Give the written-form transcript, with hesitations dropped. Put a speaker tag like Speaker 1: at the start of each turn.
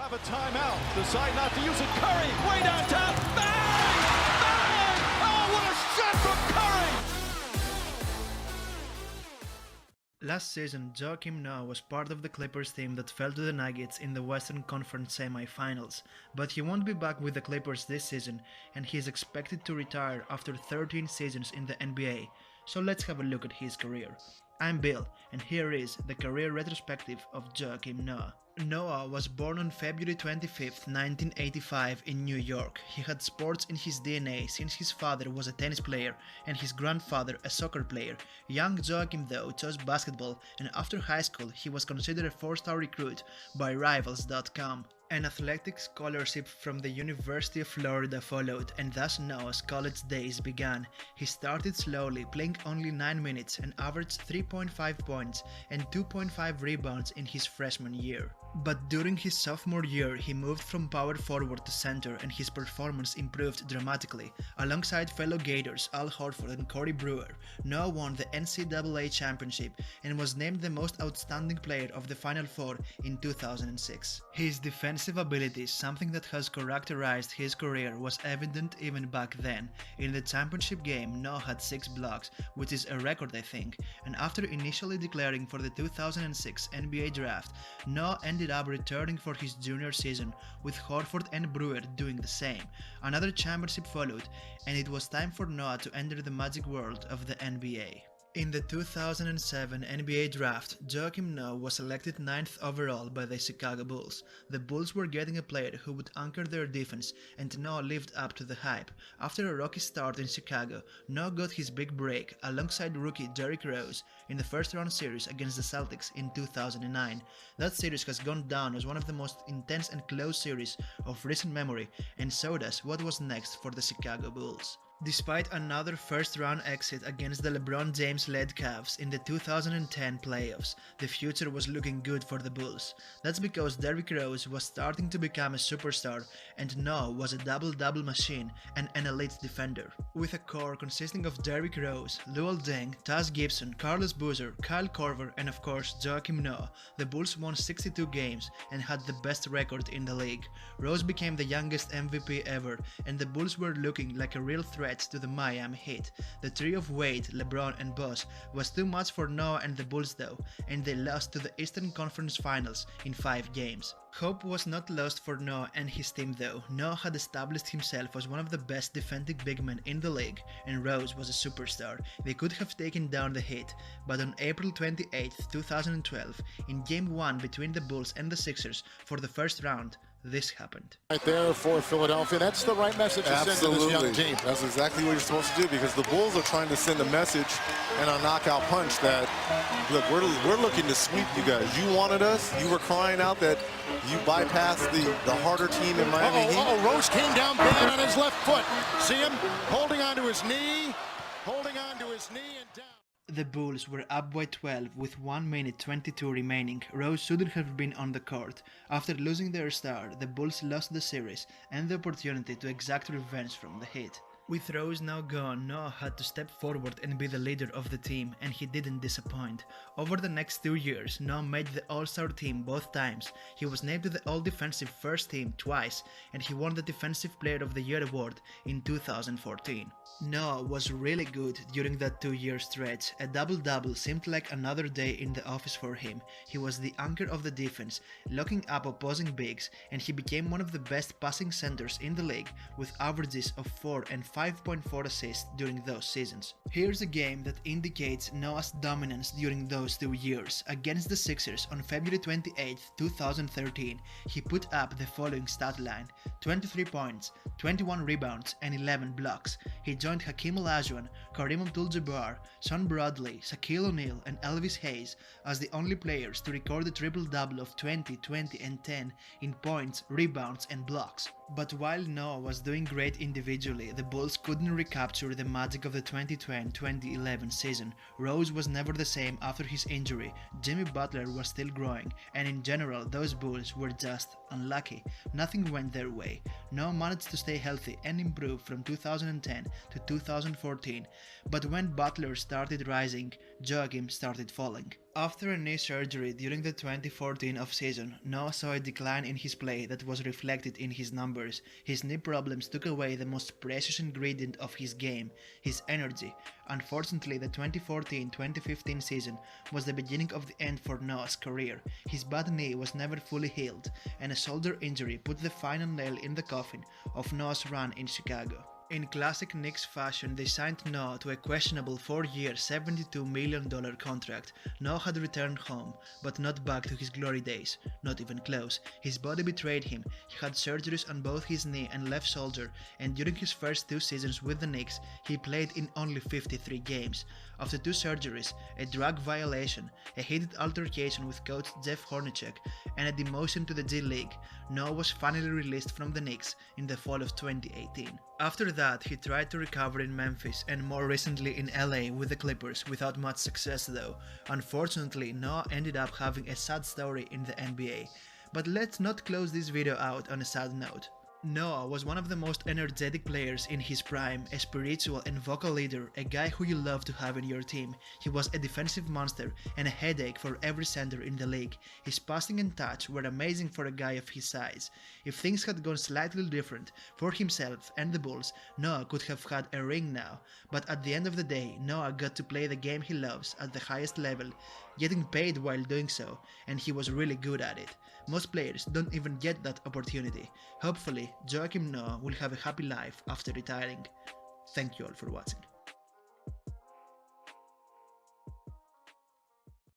Speaker 1: have a timeout. Decide not to use it. Curry, way downtown. Bang! Bang! Oh, what a shot from Curry!
Speaker 2: Last season, Joakim Noah was part of the Clippers team that fell to the Nuggets in the Western Conference semi-finals, but he won't be back with the Clippers this season, and he is expected to retire after 13 seasons in the NBA. So let's have a look at his career. I'm Bill, and here is the career retrospective of Joakim Noah. Noah was born on February 25, 1985 in New York. He had sports in his DNA since his father was a tennis player and his grandfather a soccer player. Young Joakim though chose basketball, and after high school he was considered a 4-star recruit by Rivals.com. An athletic scholarship from the University of Florida followed, and thus Noah's college days began. He started slowly, playing only 9 minutes and averaged 3.5 points and 2.5 rebounds in his freshman year. But during his sophomore year, he moved from power forward to center and his performance improved dramatically. Alongside fellow Gators Al Horford and Corey Brewer, Noah won the NCAA championship and was named the most outstanding player of the Final Four in 2006. His defensive abilities, something that has characterized his career, was evident even back then. In the championship game, Noah had 6 blocks, which is a record I think, and after initially declaring for the 2006 NBA draft, Noah ended up returning for his junior season, with Horford and Brewer doing the same. Another championship followed, and it was time for Noah to enter the magic world of the NBA. In the 2007 NBA draft, Joakim Noah was selected 9th overall by the Chicago Bulls. The Bulls were getting a player who would anchor their defense, and Noah lived up to the hype. After a rocky start in Chicago, Noah got his big break alongside rookie Derrick Rose in the first-round series against the Celtics in 2009. That series has gone down as one of the most intense and close series of recent memory, and so does what was next for the Chicago Bulls. Despite another first-round exit against the LeBron James-led Cavs in the 2010 playoffs, the future was looking good for the Bulls. That's because Derrick Rose was starting to become a superstar, and Noah was a double-double machine and an elite defender. With a core consisting of Derrick Rose, Luol Deng, Taz Gibson, Carlos Boozer, Kyle Korver, and of course Joakim Noah, the Bulls won 62 games and had the best record in the league. Rose became the youngest MVP ever, and the Bulls were looking like a real threat to the Miami Heat. The trio of Wade, LeBron and Bosh was too much for Noah and the Bulls though, and they lost to the Eastern Conference Finals in 5 games. Hope was not lost for Noah and his team though. Noah had established himself as one of the best defensive big men in the league, and Rose was a superstar. They could have taken down the Heat, but on April 28, 2012, in Game 1 between the Bulls and the Sixers for the first round, this happened.
Speaker 3: Right there for Philadelphia. That's the right message to send to this young team.
Speaker 4: That's exactly what you're supposed to do, because the Bulls are trying to send a message and a knockout punch that, look, we're looking to sweep you guys. You wanted us. You were crying out that you bypassed the harder team in Miami Heat.
Speaker 3: Rose came down bad on his left foot. See him holding on to his knee and down.
Speaker 2: The Bulls were up by 12 with 1 minute 22 remaining. Rose shouldn't have been on the court. After losing their star, the Bulls lost the series and the opportunity to exact revenge from the Heat. With Rose now gone, Noah had to step forward and be the leader of the team, and he didn't disappoint. Over the next 2 years, Noah made the All-Star team both times. He was named to the All-Defensive First Team twice, and he won the Defensive Player of the Year award in 2014. Noah was really good during that 2-year stretch. A double-double seemed like another day in the office for him. He was the anchor of the defense, locking up opposing bigs, and he became one of the best passing centers in the league, with averages of 4 and 5.4 assists during those seasons. Here's a game that indicates Noah's dominance during those 2 years. Against the Sixers on February 28, 2013, he put up the following stat line: 23 points, 21 rebounds, and 11 blocks. He joined Hakeem Olajuwon, Kareem Abdul-Jabbar, Sean Bradley, Shaquille O'Neal, and Elvis Hayes as the only players to record a triple-double of 20, 20, and 10 in points, rebounds, and blocks. But while Noah was doing great individually, the Bulls couldn't recapture the magic of the 2010-2011 season. Rose was never the same after his injury, Jimmy Butler was still growing, and in general those Bulls were just unlucky. Nothing went their way. Noah managed to stay healthy and improve from 2010 to 2014, but when Butler started rising, Joakim started falling. After a knee surgery during the 2014 offseason, Noah saw a decline in his play that was reflected in his numbers. His knee problems took away the most precious ingredient of his game, his energy. Unfortunately, the 2014-2015 season was the beginning of the end for Noah's career. His bad knee was never fully healed, and a shoulder injury put the final nail in the coffin of Noah's run in Chicago. In classic Knicks fashion, they signed Noah to a questionable 4-year, $72 million contract. Noah had returned home, but not back to his glory days. Not even close. His body betrayed him. He had surgeries on both his knee and left shoulder, and during his first 2 seasons with the Knicks, he played in only 53 games. After 2 surgeries, a drug violation, a heated altercation with coach Jeff Hornacek, and a demotion to the G League, Noah was finally released from the Knicks in the fall of 2018. After that, he tried to recover in Memphis and more recently in LA with the Clippers without much success though. Unfortunately, Noah ended up having a sad story in the NBA. But let's not close this video out on a sad note. Noah was one of the most energetic players in his prime, a spiritual and vocal leader, a guy who you love to have in your team. He was a defensive monster and a headache for every center in the league. His passing and touch were amazing for a guy of his size. If things had gone slightly different for himself and the Bulls, Noah could have had a ring now. But at the end of the day, Noah got to play the game he loves at the highest level, getting paid while doing so, and he was really good at it. Most players don't even get that opportunity. Hopefully, Joakim Noah will have a happy life after retiring. Thank you all for watching.